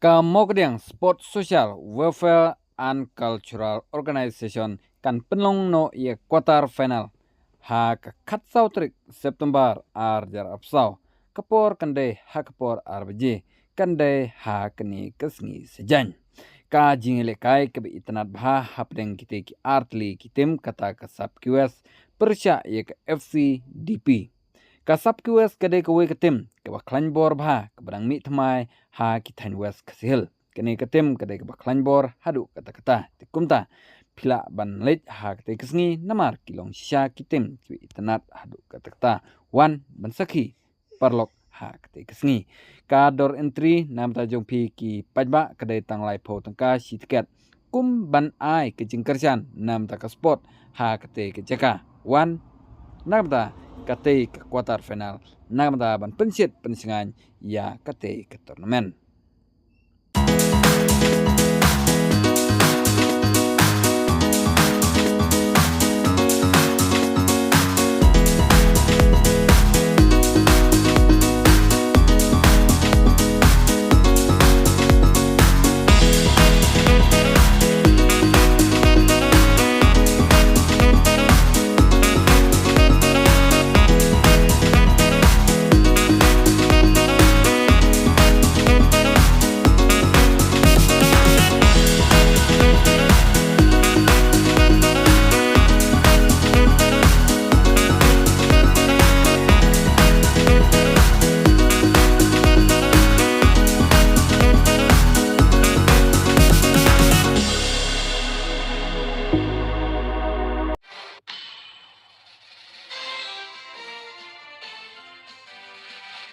Kemudian sport social welfare and cultural organization kan penlong no ye quarter final ha ka khatsau trik September jar apsau kapor kande ha kapor arbje kande ha kani kesngi sejan ka jingele kai ke itnat bha hapdeng kite ki artli kitim kata kasap kiwes persya ye ke FC DP kasap kiwes kade ke we ketim ke baklan bor bha ke barang mi thmai ha ki thain wes khsil kene ketim kade ke baklan bor hadu kata kata tikumta phila ban leit ha kate kesngi namar kilong sha kitim ki itnat hadu kata kata wan ban sakhi parlok ha kate kesngi kador entry nam ta jong phi ki pajba kade tang lai pho tangka si tiket kum ban ai ke jingkerjan nam ta ka sport ha kate ke jaka wan namda kate ke quarter final namda ban pensit pensingan ya kate ke turnamen